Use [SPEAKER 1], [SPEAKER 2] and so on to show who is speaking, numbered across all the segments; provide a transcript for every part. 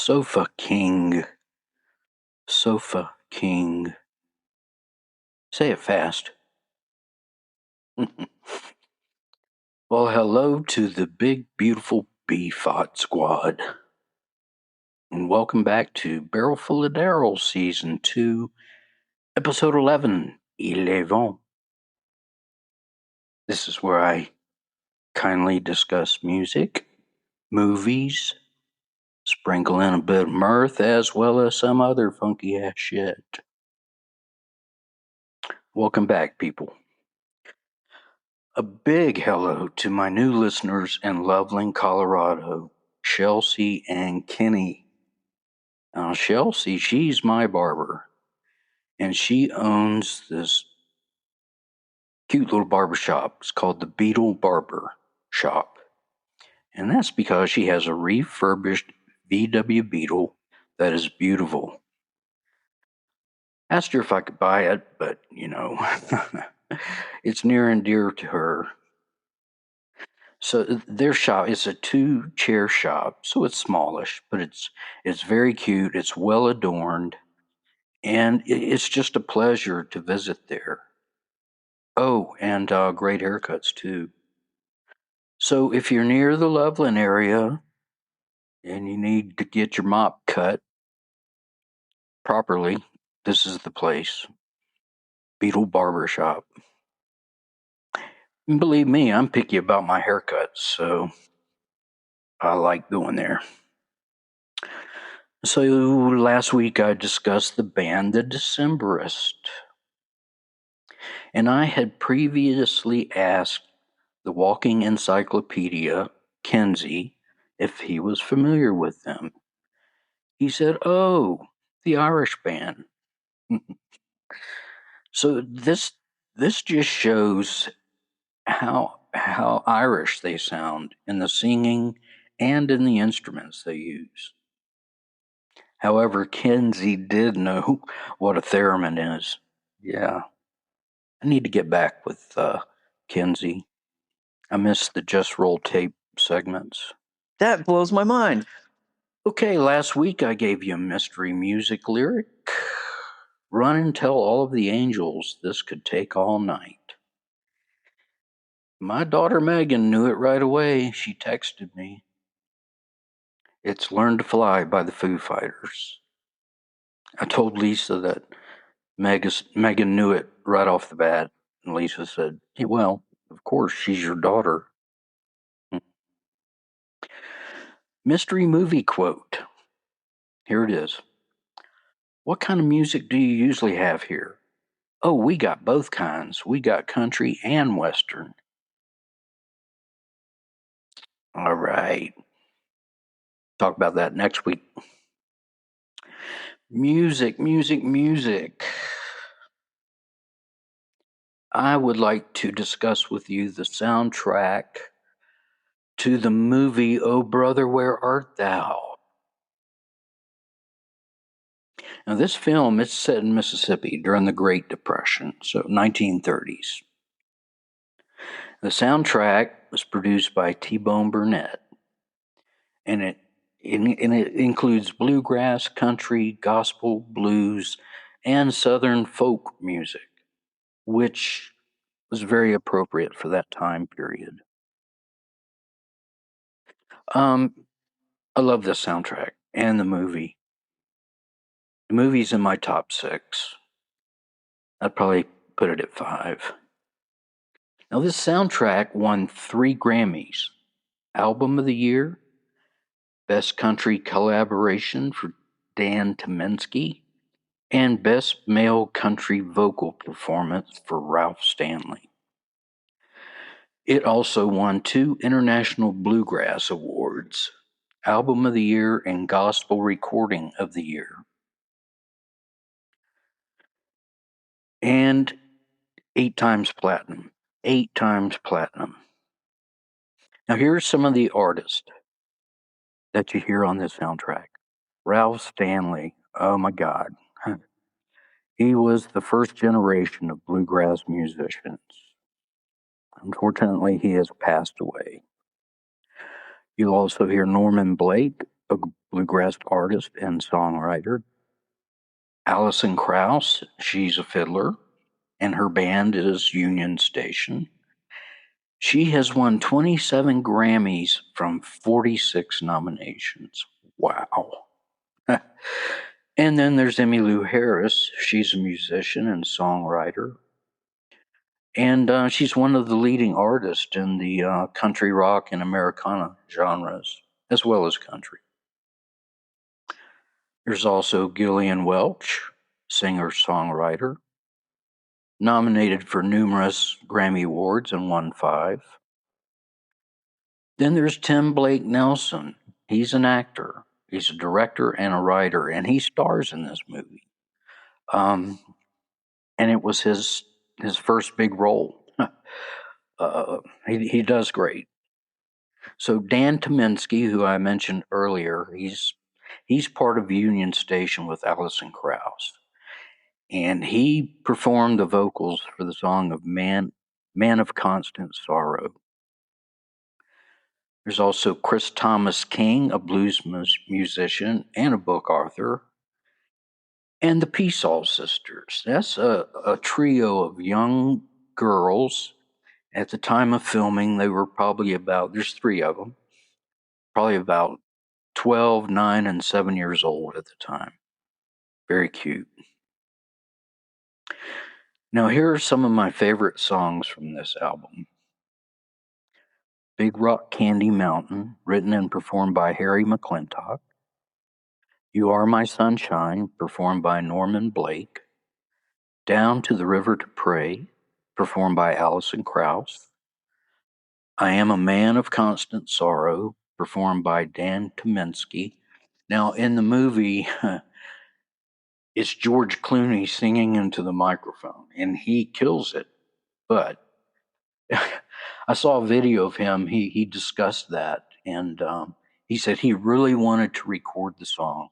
[SPEAKER 1] Sofa King. Sofa King. Say it fast. Well, hello to the big, beautiful BFOD squad. And welcome back to Barrel Full of Daryl Season 2, Episode 11. This is where I kindly discuss music, movies, sprinkle in a bit of mirth, as well as some other funky ass shit. Welcome back, people. A big hello to my new listeners in Loveland, Colorado, Chelsea and Kenny. Now, Chelsea, she's my barber, and she owns this cute little barber shop. It's called the Beetle Barber Shop, and that's because she has a refurbished VW Beetle that is beautiful. Asked her if I could buy it, but it's near and dear to her. So their shop is a 2-chair shop, so it's smallish, but it's very cute. It's well adorned, and it's just a pleasure to visit there. Oh, and great haircuts too. So if you're near the Loveland area and you need to get your mop cut properly, this is the place. Beetle Barber Shop. And believe me, I'm picky about my haircuts, so I like going there. So last week I discussed the band The Decemberists. And I had previously asked the Walking Encyclopedia, Kenzie, if he was familiar with them. He said, "Oh, the Irish band." So this just shows how Irish they sound in the singing and in the instruments they use. However, Kenzie did know what a theremin is. Yeah. I need to get back with Kenzie. I missed the Just Roll tape segments.
[SPEAKER 2] That blows my mind.
[SPEAKER 1] Okay, last week I gave you a mystery music lyric. Run and tell all of the angels this could take all night. My daughter Megan knew it right away. She texted me. It's Learn to Fly by the Foo Fighters. I told Lisa that Megan knew it right off the bat. And Lisa said, "Hey, well, of course, she's your daughter." Mystery movie quote. Here it is. What kind of music do you usually have here? Oh, we got both kinds. We got country and western. All right. Talk about that next week. Music. I would like to discuss with you the soundtrack to the movie Oh Brother, Where Art Thou? Now, this film is set in Mississippi during the Great Depression, so 1930s. The soundtrack was produced by T-Bone Burnett, and it includes bluegrass, country, gospel, blues, and southern folk music, which was very appropriate for that time period. I love this soundtrack and the movie. The movie's in my top 6. I'd probably put it at 5. Now, this soundtrack won 3 Grammys: Album of the Year, Best Country Collaboration for Dan Tyminski, and Best Male Country Vocal Performance for Ralph Stanley. It also won 2 International Bluegrass Awards, Album of the Year and Gospel Recording of the Year. And 8 times platinum. 8 times platinum. Now, here's some of the artists that you hear on this soundtrack. Ralph Stanley. Oh my God. He was the first generation of bluegrass musicians. Unfortunately, he has passed away. You'll also hear Norman Blake, a bluegrass artist and songwriter. Alison Krauss, she's a fiddler, and her band is Union Station. She has won 27 Grammys from 46 nominations. Wow. And then there's Emmylou Harris. She's a musician and songwriter. And she's one of the leading artists in the country rock and Americana genres, as well as country. There's also Gillian Welch, singer songwriter, nominated for numerous Grammy Awards and won 5. Then there's Tim Blake Nelson. He's an actor, he's a director and a writer, and he stars in this movie. And it was his first big role. He does great. So Dan Tominski, who I mentioned earlier, he's part of Union Station with Alison Krauss, and he performed the vocals for the song of Man of Constant Sorrow. There's also Chris Thomas King, a blues musician and a book author, and the Peasaw Sisters. That's a trio of young girls. At the time of filming, they were probably there's 3 of them, probably about 12, 9, and 7 years old at the time. Very cute. Now, here are some of my favorite songs from this album. Big Rock Candy Mountain, written and performed by Harry McClintock. You Are My Sunshine, performed by Norman Blake. Down to the River to Pray, performed by Alison Krauss. I Am a Man of Constant Sorrow, performed by Dan Tominski. Now, in the movie, it's George Clooney singing into the microphone, and he kills it. But I saw a video of him. He discussed that, and he said he really wanted to record the song.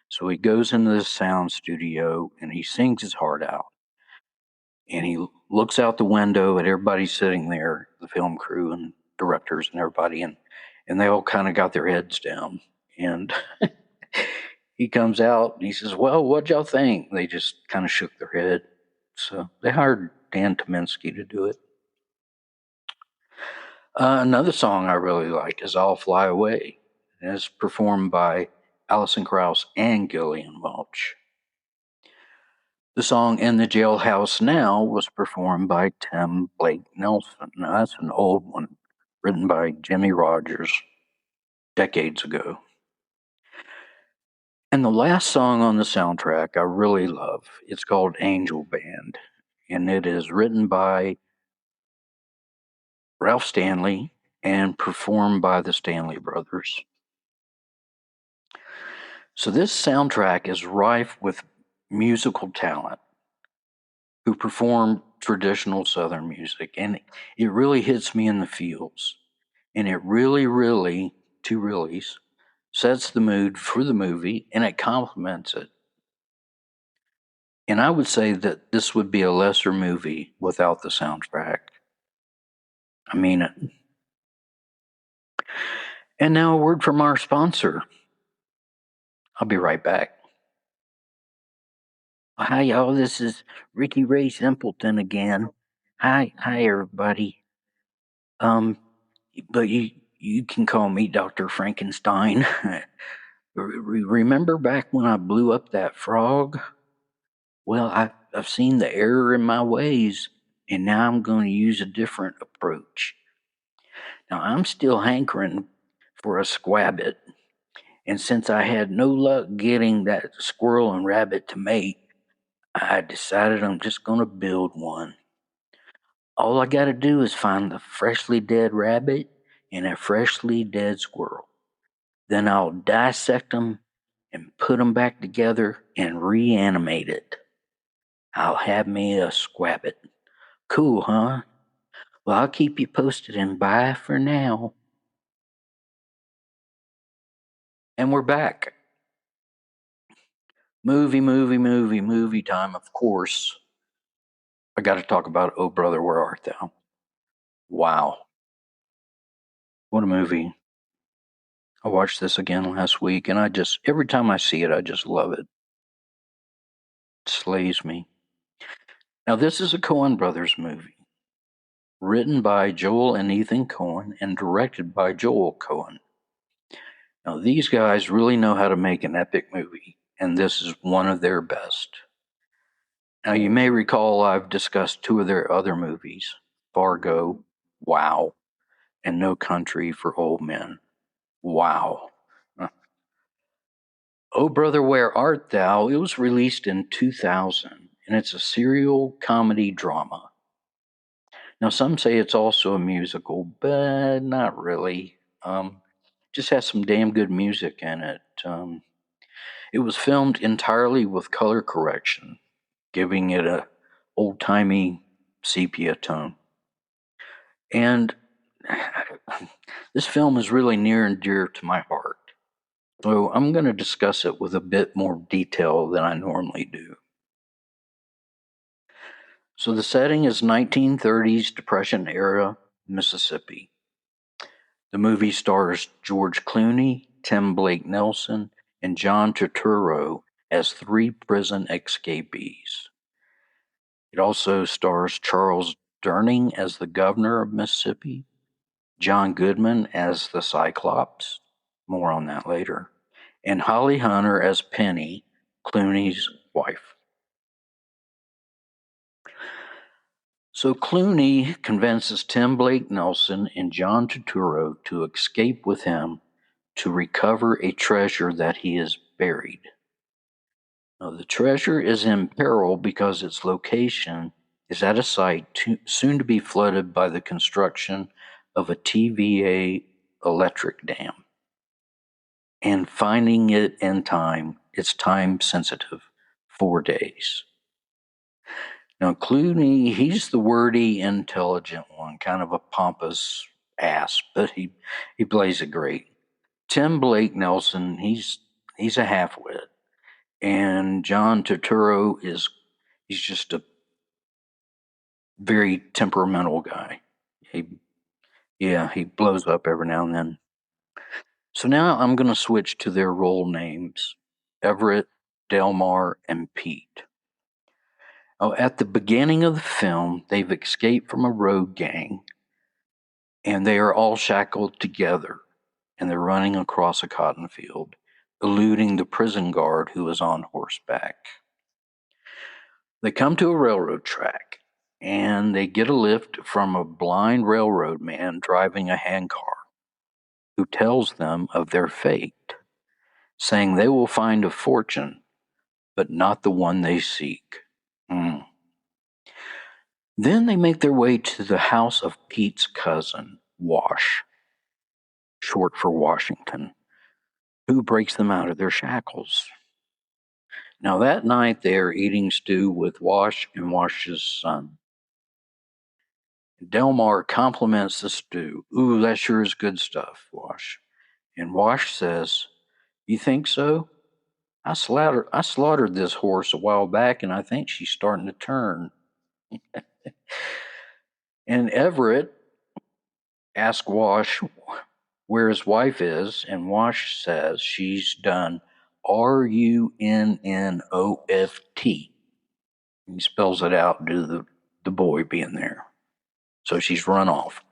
[SPEAKER 1] So he goes into the sound studio, and he sings his heart out. And he looks out the window at everybody sitting there, the film crew and directors and everybody, and they all kind of got their heads down. And he comes out and he says, "Well, what'd y'all think?" They just kind of shook their head. So they hired Dan Tominski to do it. Another song I really like is I'll Fly Away. And it's performed by Alison Krauss and Gillian Welch. The song In the Jailhouse Now was performed by Tim Blake Nelson. Now, that's an old one, written by Jimmy Rogers decades ago. And the last song on the soundtrack I really love. It's called Angel Band, and it is written by Ralph Stanley and performed by the Stanley Brothers. So this soundtrack is rife with musical talent who perform traditional Southern music, and it really hits me in the feels. And it really, 2 reallys, sets the mood for the movie, and it complements it. And I would say that this would be a lesser movie without the soundtrack. I mean it. And now a word from our sponsor. I'll be right back. Hi, y'all. This is Ricky Ray Simpleton again. Hi, everybody. But you can call me Dr. Frankenstein. Remember back when I blew up that frog? Well, I've seen the error in my ways, and now I'm going to use a different approach. Now, I'm still hankering for a squabbit, and since I had no luck getting that squirrel and rabbit to mate, I decided I'm just going to build one. All I got to do is find the freshly dead rabbit and a freshly dead squirrel. Then I'll dissect them and put them back together and reanimate it. I'll have me a squabbit. Cool, huh? Well, I'll keep you posted, and bye for now. And we're back. Movie time, of course. I got to talk about Oh Brother, Where Art Thou? Wow. What a movie. I watched this again last week, and every time I see it, I just love it. It slays me. Now, this is a Coen Brothers movie, written by Joel and Ethan Coen and directed by Joel Coen. Now, these guys really know how to make an epic movie, and this is one of their best. Now, you may recall I've discussed two of their other movies, Fargo, wow, and No Country for Old Men. Wow. Oh Brother, Where Art Thou? It was released in 2000, and it's a serial comedy drama. Now, some say it's also a musical, but not really. Just has some damn good music in it. It was filmed entirely with color correction, giving it a old-timey sepia tone. And this film is really near and dear to my heart. So I'm going to discuss it with a bit more detail than I normally do. So the setting is 1930s Depression era Mississippi. The movie stars George Clooney, Tim Blake Nelson, and John Turturro as three prison escapees. It also stars Charles Durning as the governor of Mississippi, John Goodman as the Cyclops, more on that later, and Holly Hunter as Penny, Clooney's wife. So Clooney convinces Tim Blake Nelson and John Turturro to escape with him to recover a treasure that he has buried. Now, the treasure is in peril because its location is at a site soon to be flooded by the construction of a TVA electric dam. And finding it in time, it's time sensitive, 4 days. Now, Clooney, he's the wordy, intelligent one, kind of a pompous ass, but he plays it great. Tim Blake Nelson, he's a half-wit. And John Turturro he's just a very temperamental guy. He blows up every now and then. So now I'm going to switch to their role names, Everett, Delmar, and Pete. Oh, at the beginning of the film, they've escaped from a road gang, and they are all shackled together, and they're running across a cotton field, eluding the prison guard who is on horseback. They come to a railroad track, and they get a lift from a blind railroad man driving a handcar, who tells them of their fate, saying they will find a fortune, but not the one they seek. Then they make their way to the house of Pete's cousin, Wash, short for Washington, who breaks them out of their shackles. Now that night they are eating stew with Wash and Wash's son. Delmar compliments the stew. Ooh, that sure is good stuff, Wash. And Wash says, "You think so? I slaughtered this horse a while back, and I think she's starting to turn." And Everett asks Wash where his wife is, and Wash says she's done RUNNOFT. He spells it out due to the boy being there. So she's run off.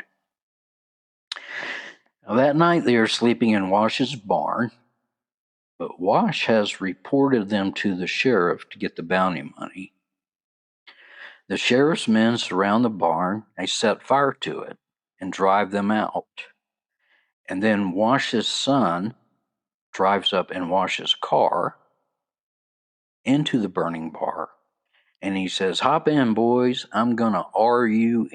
[SPEAKER 1] Now, that night they are sleeping in Wash's barn, but Wash has reported them to the sheriff to get the bounty money. The sheriff's men surround the barn, they set fire to it, and drive them out. And then Wash's son drives up in Wash's car into the burning bar, and he says, "Hop in, boys. I'm gonna RUNNOFT."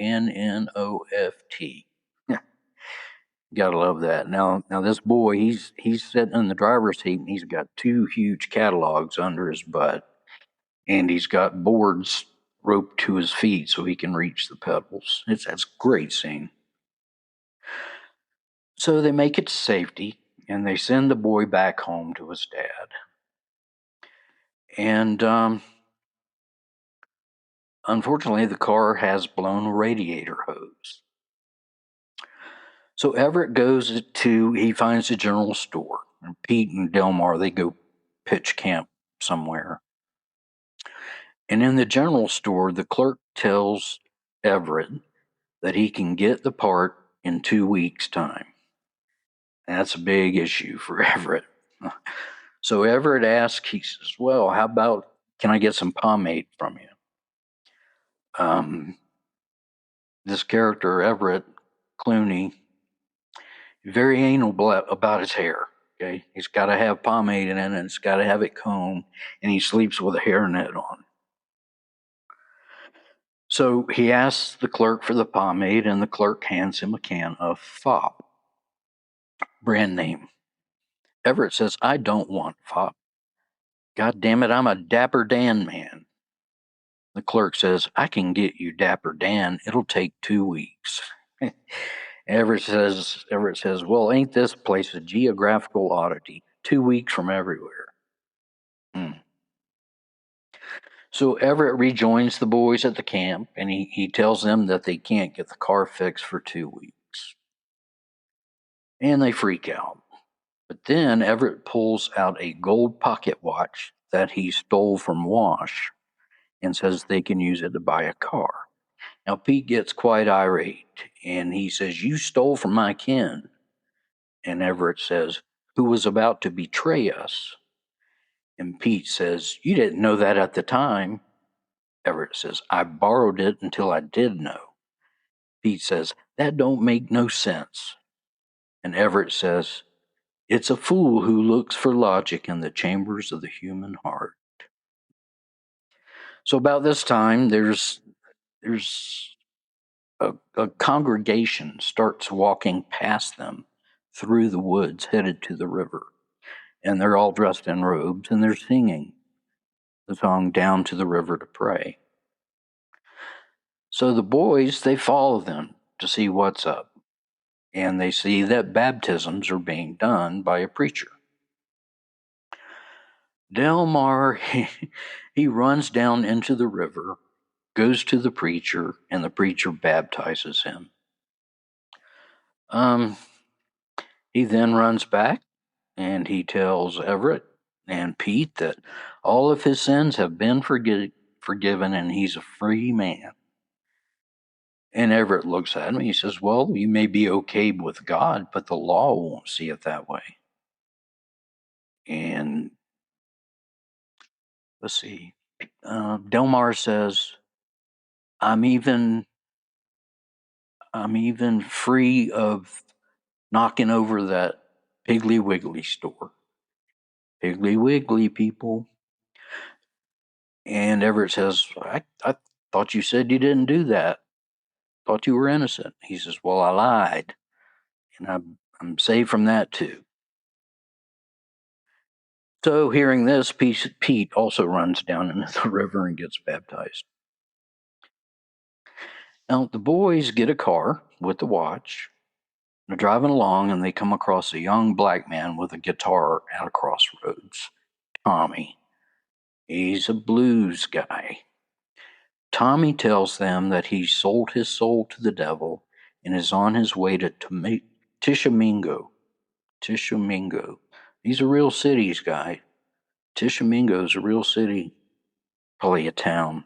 [SPEAKER 1] Gotta love that. Now this boy, he's sitting in the driver's seat, and he's got two huge catalogs under his butt, and he's got boards roped to his feet so he can reach the pedals. That's a great scene. So they make it to safety, and they send the boy back home to his dad. And unfortunately, the car has blown a radiator hose. So Everett he finds a general store. And Pete and Delmar, they go pitch camp somewhere. And in the general store, the clerk tells Everett that he can get the part in 2 weeks' time. That's a big issue for Everett. So Everett asks, he says, well, how about, can I get some pomade from you? This character, Everett Clooney, very anal about his hair. Okay, he's got to have pomade in it, and it's got to have it combed, and he sleeps with a hairnet on. So he asks the clerk for the pomade, and the clerk hands him a can of FOP, brand name. Everett says, I don't want FOP. God damn it, I'm a Dapper Dan man. The clerk says, I can get you Dapper Dan. It'll take 2 weeks. Everett says, well, ain't this place a geographical oddity? 2 weeks from everywhere. So Everett rejoins the boys at the camp, and he tells them that they can't get the car fixed for 2 weeks. And they freak out. But then Everett pulls out a gold pocket watch that he stole from Wash and says they can use it to buy a car. Now, Pete gets quite irate, and he says, you stole from my kin. And Everett says, who was about to betray us. And Pete says, you didn't know that at the time. Everett says, I borrowed it until I did know. Pete says, that don't make no sense. And Everett says, it's a fool who looks for logic in the chambers of the human heart. So about this time, there's a congregation starts walking past them through the woods headed to the river. And they're all dressed in robes, and they're singing the song Down to the River to Pray. So the boys, they follow them to see what's up. And they see that baptisms are being done by a preacher. Delmar, he runs down into the river, goes to the preacher, and the preacher baptizes him. He then runs back, and he tells Everett and Pete that all of his sins have been forgiven, and he's a free man. And Everett looks at him, and he says, well, you may be okay with God, but the law won't see it that way. And let's see, Delmar says, I'm even free of knocking over that Piggly Wiggly store. Piggly Wiggly, people. And Everett says, I thought you said you didn't do that. Thought you were innocent. He says, well, I lied. And I'm saved from that too. So hearing this, Pete also runs down into the river and gets baptized. Now, the boys get a car with the watch. They're driving along, and they come across a young black man with a guitar at a crossroads. Tommy. He's a blues guy. Tommy tells them that he sold his soul to the devil and is on his way to Tishomingo. Tishomingo. These are real cities, guy. Tishomingo is a real city, probably a town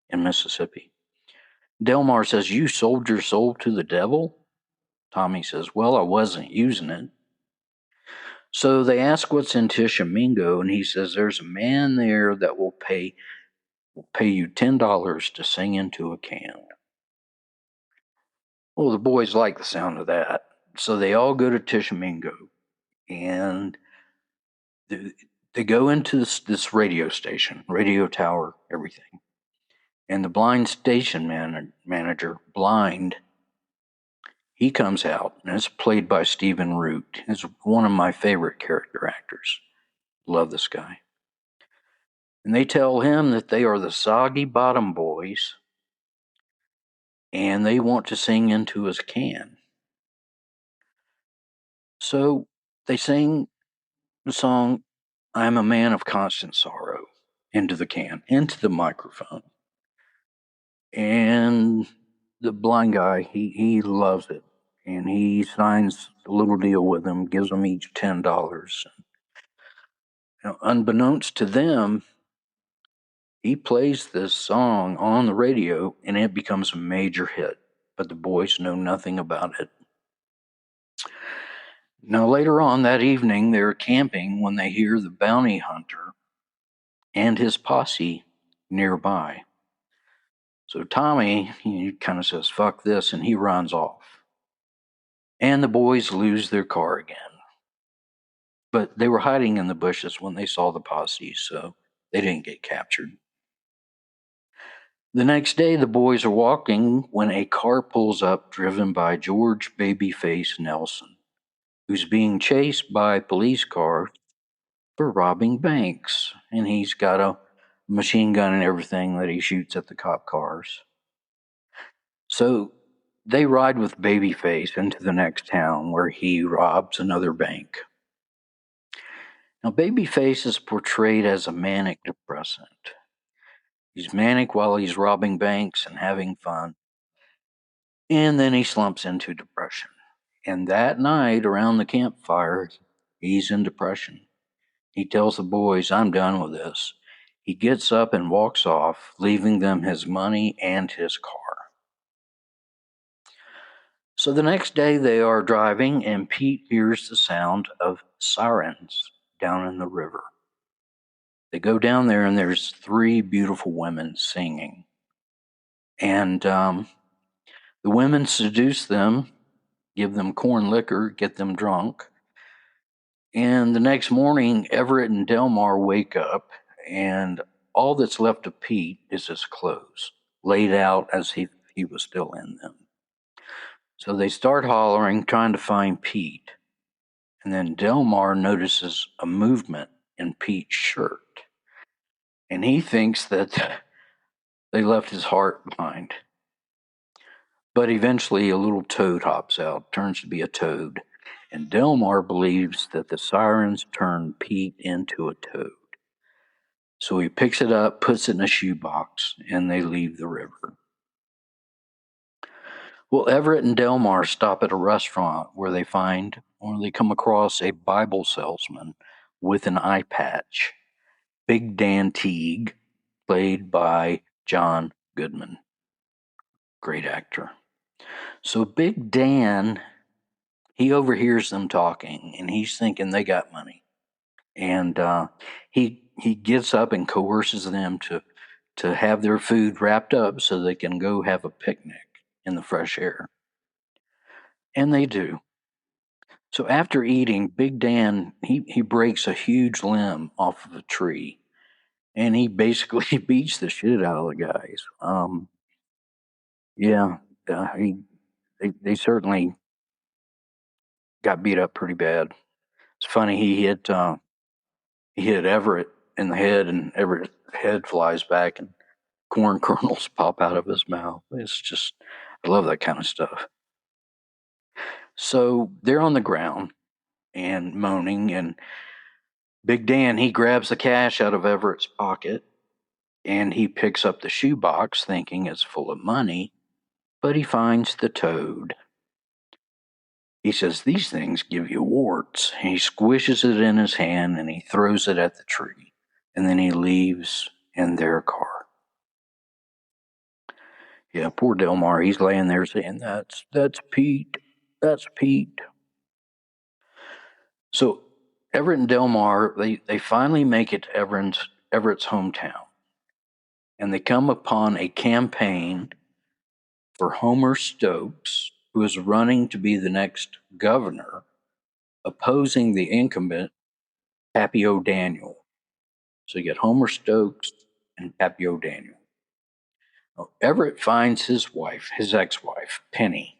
[SPEAKER 1] in Mississippi. Delmar says, you sold your soul to the devil? Tommy says, well, I wasn't using it. So they ask what's in Tishomingo, and he says, there's a man there that will pay you $10 to sing into a can. Well, the boys like the sound of that. So they all go to Tishomingo, and they go into this radio station, radio tower, everything. And the blind station manager, Blind, he comes out, and it's played by Stephen Root. He's one of my favorite character actors. Love this guy. And they tell him that they are the Soggy Bottom Boys, and they want to sing into his can. So they sing the song, I'm a Man of Constant Sorrow, into the can, into the microphone. And the blind guy, he loves it. and he signs a little deal with them, gives them each $10. Now, unbeknownst to them, he plays this song on the radio, and it becomes a major hit, but the boys know nothing about it. Now, later on that evening, they're camping when they hear the bounty hunter and his posse nearby. So Tommy, he kind of says, fuck this, and he runs off. And the boys lose their car again. But they were hiding in the bushes when they saw the posse, so they didn't get captured. The next day, the boys are walking when a car pulls up driven by George Babyface Nelson, who's being chased by a police car for robbing banks. And he's got a machine gun and everything that he shoots at the cop cars. So they ride with Babyface into the next town where he robs another bank. Now, Babyface is portrayed as a manic depressant. He's manic while he's robbing banks and having fun. And then he slumps into depression. And that night around the campfire, he's in depression. He tells the boys, I'm done with this. He gets up and walks off, leaving them his money and his car. So the next day they are driving, and Pete hears the sound of sirens down in the river. They go down there, and there's 3 beautiful women singing. And the women seduce them, give them corn liquor, get them drunk. And the next morning, Everett and Delmar wake up, and all that's left of Pete is his clothes, laid out as he was still in them. So they start hollering, trying to find Pete. And then Delmar notices a movement in Pete's shirt. And he thinks that they left his heart behind. But eventually a little toad hops out, turns to be a toad. And Delmar believes that the sirens turned Pete into a toad. So he picks it up, puts it in a shoebox, and they leave the river. Well, Everett and Delmar stop at a restaurant where they come across a Bible salesman with an eye patch, Big Dan Teague, played by John Goodman. Great actor. So Big Dan, he overhears them talking, and he's thinking they got money. And he gets up and coerces them to have their food wrapped up so they can go have a picnic in the fresh air. And they do. So after eating, Big Dan, he breaks a huge limb off of a tree, and he basically beats the shit out of the guys. Yeah, they certainly got beat up pretty bad. It's funny, he hit Everett in the head, and Everett's head flies back, and corn kernels pop out of his mouth. It's just, I love that kind of stuff. So they're on the ground and moaning, and Big Dan, he grabs the cash out of Everett's pocket, and he picks up the shoebox thinking it's full of money, but he finds the toad. He says, these things give you warts. He squishes it in his hand, and he throws it at the tree, and then he leaves in their car. Yeah, poor Delmar, he's laying there saying, that's Pete, that's Pete. So Everett and Delmar, they finally make it to Everett's hometown, and they come upon a campaign for Homer Stokes, who is running to be the next governor, opposing the incumbent Pappy O'Daniel. So you get Homer Stokes and Pappy O'Daniel. Now, Everett finds his wife, his ex-wife, Penny,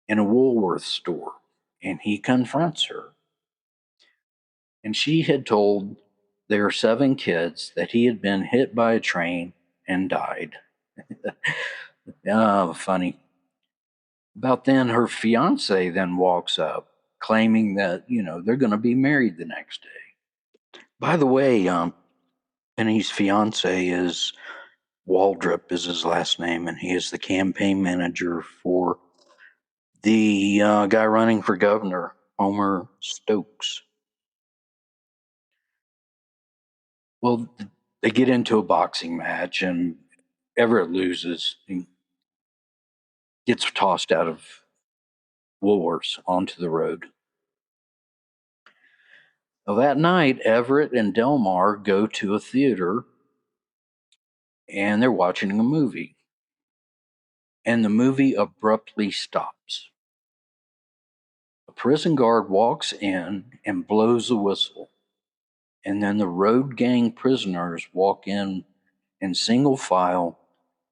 [SPEAKER 1] in a Woolworth store, and he confronts her. And she had told their 7 kids that he had been hit by a train and died. Oh, funny. About then, her fiance then walks up, claiming that, they're going to be married the next day. By the way, Penny's fiance is Waldrop is his last name, and he is the campaign manager for The guy running for governor, Homer Stokes. Well, they get into a boxing match, and Everett loses. He gets tossed out of Woolworths onto the road. Well, that night, Everett and Delmar go to a theater, and they're watching a movie. And the movie abruptly stops. A prison guard walks in and blows a whistle. And then the road gang prisoners walk in single file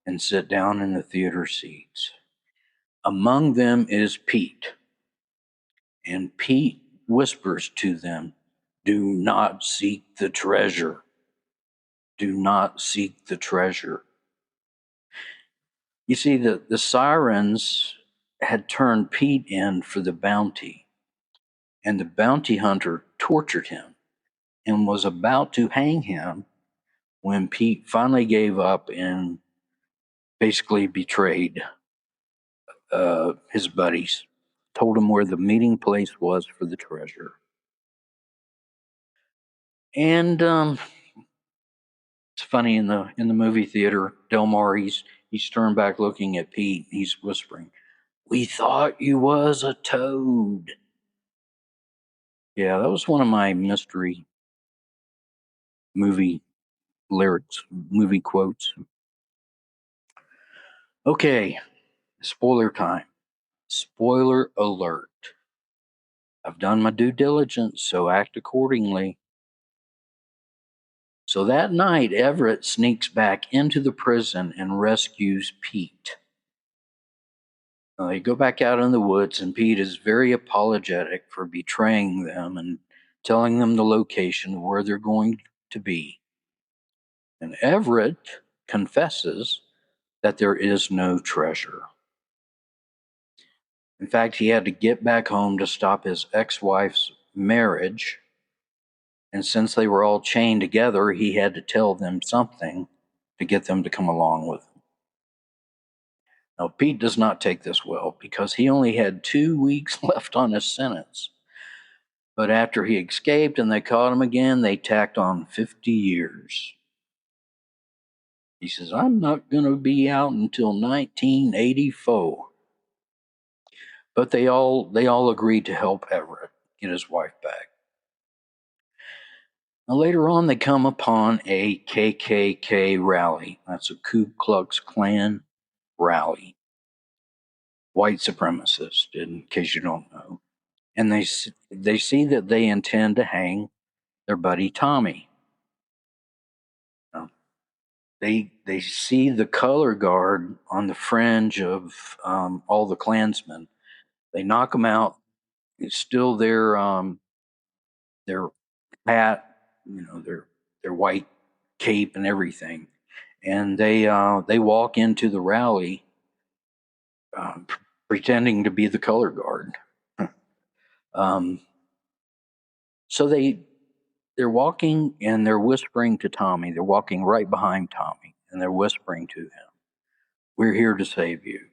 [SPEAKER 1] and sit down in the theater seats. Among them is Pete. And Pete whispers to them, "Do not seek the treasure. Do not seek the treasure." You see, the sirens had turned Pete in for the bounty, and the bounty hunter tortured him and was about to hang him when Pete finally gave up and basically betrayed his buddies, told him where the meeting place was for the treasure. And it's funny in the movie theater, Delmar, he's turned back looking at Pete. He's whispering, "We thought you was a toad." Yeah, that was one of my mystery movie lyrics, movie quotes. Okay, spoiler time. Spoiler alert. I've done my due diligence, so act accordingly. So that night, Everett sneaks back into the prison and rescues Pete. They go back out in the woods, and Pete is very apologetic for betraying them and telling them the location where they're going to be. And Everett confesses that there is no treasure. In fact, he had to get back home to stop his ex wife's marriage. And since they were all chained together, he had to tell them something to get them to come along with him. Now, Pete does not take this well because he only had 2 weeks left on his sentence. But after he escaped and they caught him again, they tacked on 50 years. He says, "I'm not going to be out until 1984. But they all agreed to help Everett get his wife back. Now, later on, they come upon a KKK rally. That's a Ku Klux Klan rally. White supremacist, in case you don't know. And they see that they intend to hang their buddy Tommy. Now, they see the color guard on the fringe of all the Klansmen. They knock him out. It's still their hat, their white cape and everything, and they walk into the rally pretending to be the color guard. um, so they're walking and they're whispering to Tommy. They're walking right behind Tommy and they're whispering to him, "We're here to save you."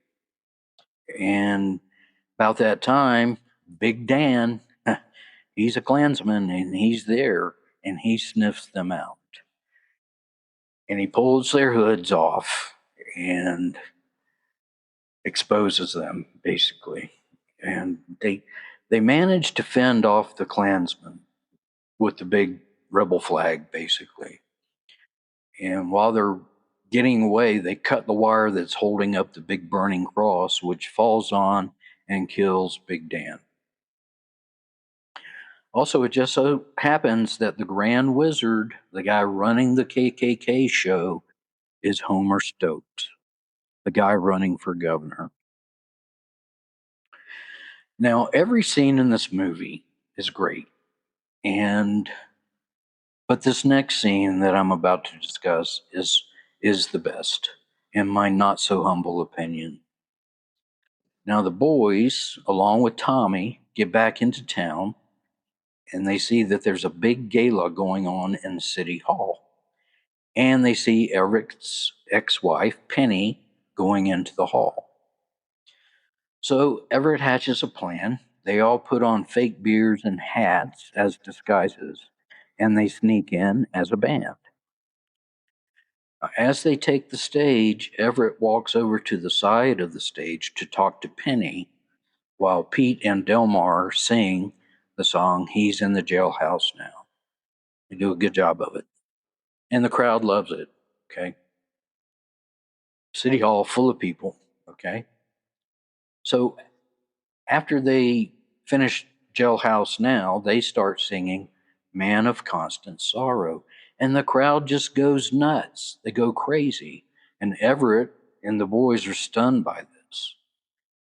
[SPEAKER 1] And about that time, Big Dan, he's a Klansman and he's there and he sniffs them out. And he pulls their hoods off and exposes them, basically. And they manage to fend off the Klansmen with the big rebel flag, basically. And while they're getting away, they cut the wire that's holding up the big burning cross, which falls on and kills Big Dan. Also, it just so happens that the Grand Wizard, the guy running the KKK show, is Homer Stokes, the guy running for governor. Now, every scene in this movie is great. But this next scene that I'm about to discuss is the best, in my not so humble opinion. Now, the boys, along with Tommy, get back into town and they see that there's a big gala going on in City Hall. And they see Eric's ex wife, Penny, going into the hall. So Everett hatches a plan. They all put on fake beards and hats as disguises, and they sneak in as a band. As they take the stage, Everett walks over to the side of the stage to talk to Penny, while Pete and Delmar sing the song He's in the Jailhouse Now. They do a good job of it. And the crowd loves it. Okay. City Hall full of people. Okay. So after they finish Jailhouse Now, they start singing Man of Constant Sorrow. And the crowd just goes nuts. They go crazy. And Everett and the boys are stunned by this.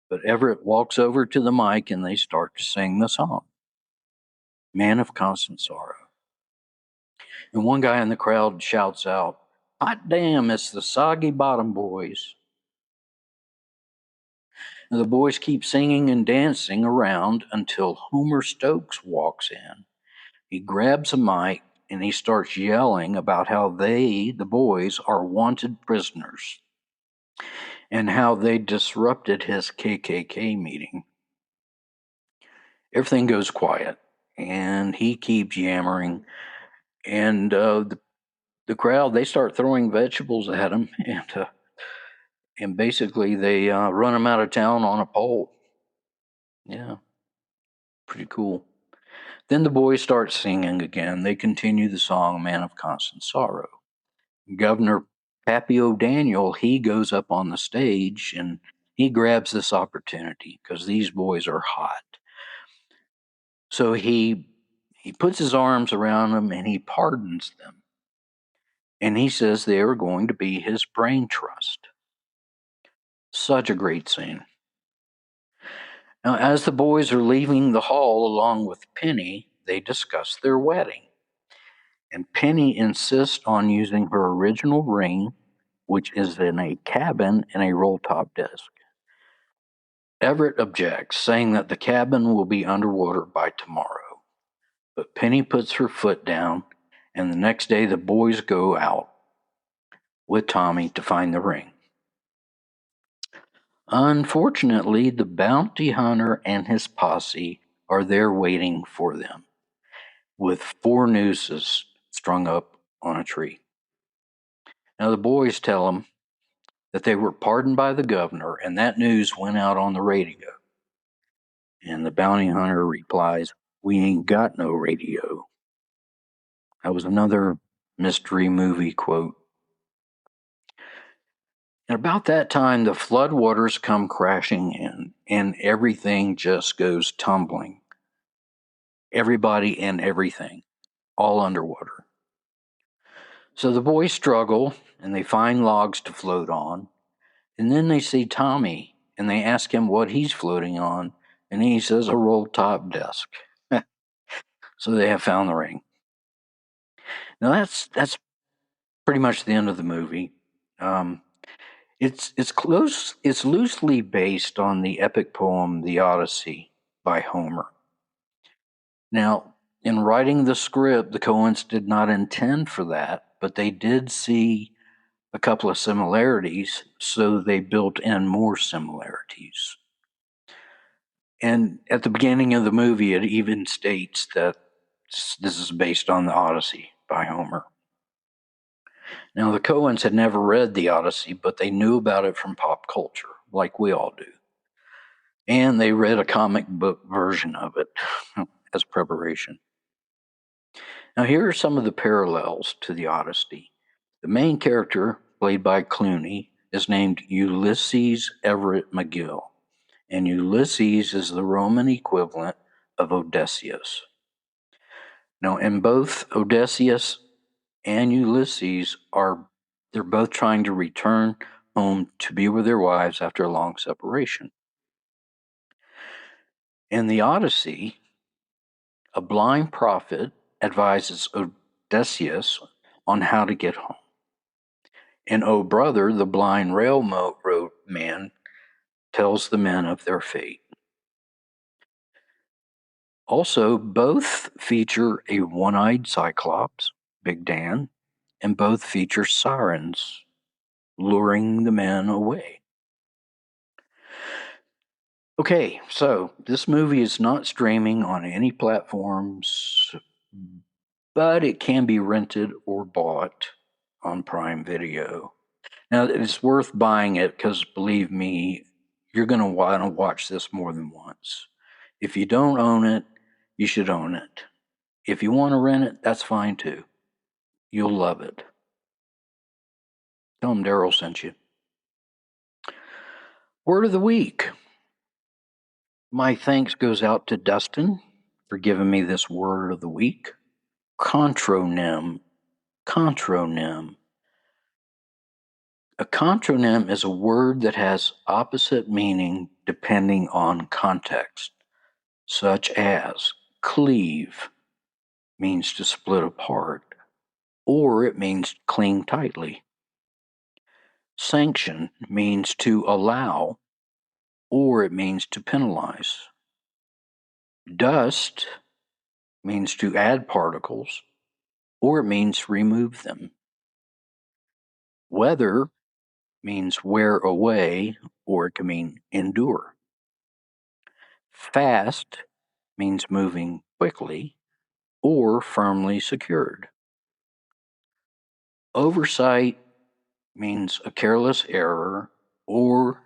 [SPEAKER 1] But Everett walks over to the mic and they start to sing the song Man of Constant Sorrow. And one guy in the crowd shouts out, Hot damn, it's the Soggy Bottom Boys. And the boys keep singing and dancing around until Homer Stokes walks in. He grabs a mic and he starts yelling about how they, the boys, are wanted prisoners and how they disrupted his KKK meeting. Everything goes quiet and he keeps yammering. And the crowd, they start throwing vegetables at him and basically they run him out of town on a pole. Yeah, pretty cool. Then the boys start singing again. They continue the song Man of Constant Sorrow. Governor Pappy O'Daniel, he goes up on the stage and he grabs this opportunity because these boys are hot. So he puts his arms around them and he pardons them. And he says they are going to be his brain trust. Such a great scene. Now, as the boys are leaving the hall along with Penny, they discuss their wedding. And Penny insists on using her original ring, which is in a cabin in a roll top desk. Everett objects, saying that the cabin will be underwater by tomorrow. But Penny puts her foot down, and the next day the boys go out with Tommy to find the ring. Unfortunately, the bounty hunter and his posse are there waiting for them, with 4 nooses strung up on a tree. Now, the boys tell them that they were pardoned by the governor, and that news went out on the radio. And the bounty hunter replies, We ain't got no radio. That was another mystery movie quote. And about that time, the floodwaters come crashing in, and everything just goes tumbling. Everybody and everything, all underwater. So the boys struggle, and they find logs to float on. And then they see Tommy, and they ask him what he's floating on, and he says a roll top desk. So they have found the ring. Now that's pretty much the end of the movie. It's close. It's loosely based on the epic poem "The Odyssey" by Homer. Now, in writing the script, the Coens did not intend for that, but they did see a couple of similarities, so they built in more similarities. And at the beginning of the movie, it even states that this is based on the Odyssey by Homer. Now, the Coens had never read the Odyssey, but they knew about it from pop culture, like we all do. And they read a comic book version of it as preparation. Now, here are some of the parallels to the Odyssey. The main character, played by Clooney, is named Ulysses Everett McGill, and Ulysses is the Roman equivalent of Odysseus. Now, in both Odysseus and Ulysses they're both trying to return home to be with their wives after a long separation. In the Odyssey, a blind prophet advises Odysseus on how to get home. And O Brother, the blind railroad man, tells the men of their fate. Also, both feature a one-eyed cyclops, Big Dan, and both feature sirens luring the men away. Okay, so this movie is not streaming on any platforms, but it can be rented or bought on Prime Video. Now, it's worth buying it because, believe me, you're going to want to watch this more than once. If you don't own it, you should own it. If you want to rent it, that's fine too. You'll love it. Tell them Daryl sent you. Word of the week. My thanks goes out to Dustin for giving me this word of the week. Contronym. Contronym. A contronym is a word that has opposite meaning depending on context, such as cleave means to split apart, or it means cling tightly. Sanction means to allow, or it means to penalize. Dust means to add particles, or it means remove them. Weather means wear away, or it can mean endure. Fast means moving quickly or firmly secured. Oversight means a careless error, or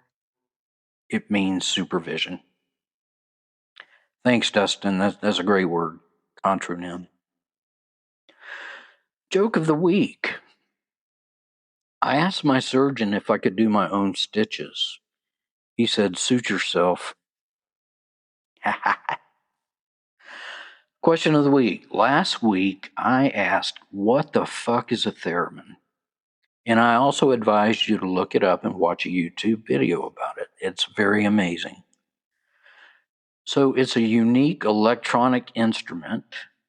[SPEAKER 1] it means supervision. Thanks, Dustin. That's a great word. Contronym. Joke of the week. I asked my surgeon if I could do my own stitches. He said, suit yourself. Question of the week. Last week, I asked, what the fuck is a theremin? And I also advised you to look it up and watch a YouTube video about it. It's very amazing. So it's a unique electronic instrument,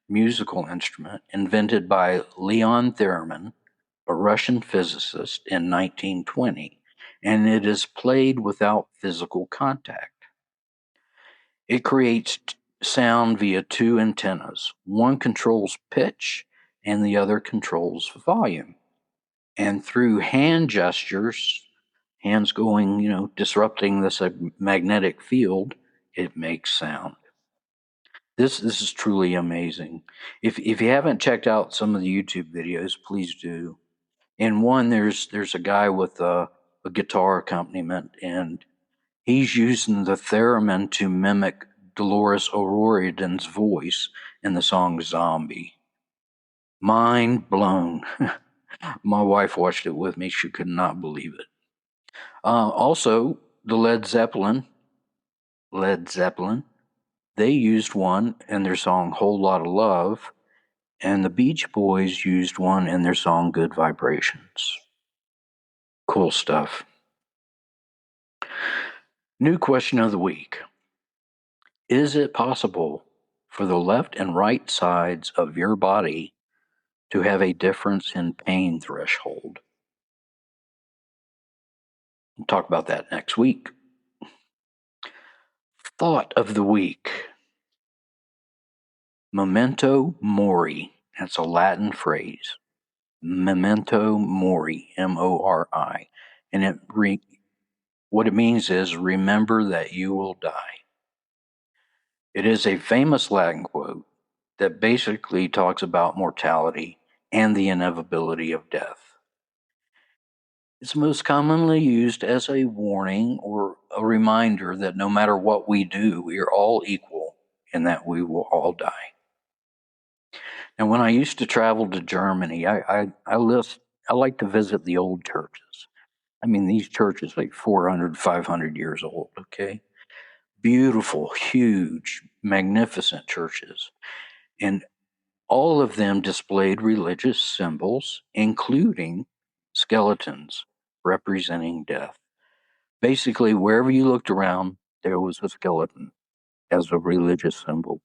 [SPEAKER 1] musical instrument, invented by Leon Theremin, a Russian physicist, in 1920, and it is played without physical contact. It creates sound via two antennas. One controls pitch and the other controls volume. And through hand gestures, hands going, disrupting this magnetic field, it makes sound. This is truly amazing. If you haven't checked out some of the YouTube videos, please do. In one, there's a guy with a guitar accompaniment, and he's using the theremin to mimic Dolores O'Riordan's voice in the song Zombie. Mind blown. My wife watched it with me. She could not believe it. Also, the Led Zeppelin, they used one in their song Whole Lotta Love, and the Beach Boys used one in their song Good Vibrations. Cool stuff. New question of the week. Is it possible for the left and right sides of your body to have a difference in pain threshold? We'll talk about that next week. Thought of the week. Memento mori. That's a Latin phrase. Memento mori, M-O-R-I. And what it means is remember that you will die. It is a famous Latin quote that basically talks about mortality and the inevitability of death. It's most commonly used as a warning or a reminder that no matter what we do, we are all equal and that we will all die. And when I used to travel to Germany, I like to visit the old churches. I mean, these churches like 400, 500 years old, okay? Beautiful, huge, magnificent churches. And all of them displayed religious symbols, including skeletons representing death. Basically, wherever you looked around, there was a skeleton as a religious symbol.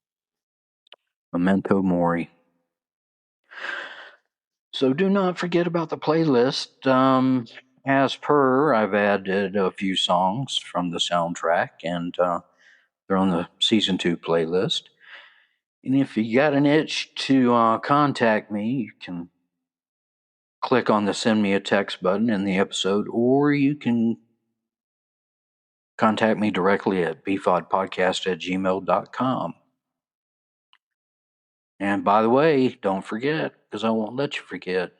[SPEAKER 1] Memento mori. So do not forget about the playlist. As per, I've added a few songs from the soundtrack, and they're on the season 2 playlist. And if you got an itch to contact me, you can click on the send me a text button in the episode, or you can contact me directly at bfodpodcast@gmail.com. And by the way, don't forget, because I won't let you forget,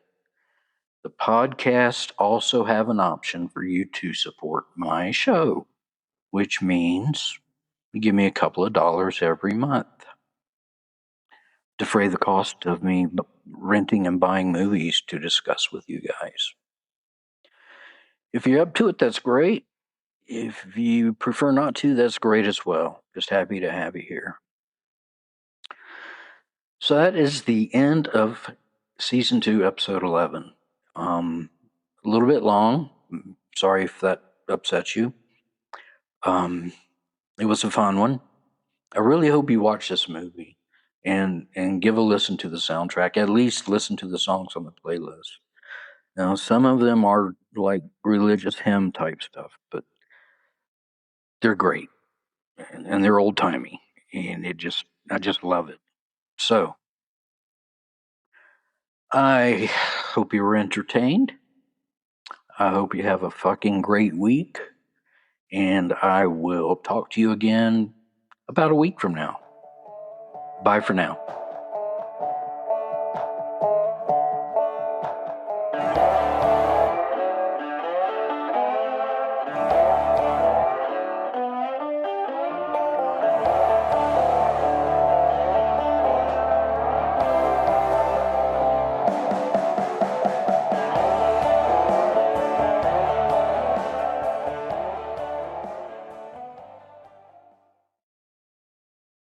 [SPEAKER 1] the podcast also have an option for you to support my show, which means you give me a couple of dollars every month. Defray the cost of me renting and buying movies to discuss with you guys. If you're up to it, that's great. If you prefer not to, that's great as well. Just happy to have you here. So that is the end of season 2, episode 11. A little bit long. Sorry if that upsets you. It was a fun one. I really hope you watch this movie and give a listen to the soundtrack. At least listen to the songs on the playlist. Now, some of them are like religious hymn type stuff, but they're great and they're old timey, and I just love it. So I hope you were entertained. I hope you have a fucking great week, and I will talk to you again about a week from now. Bye for now.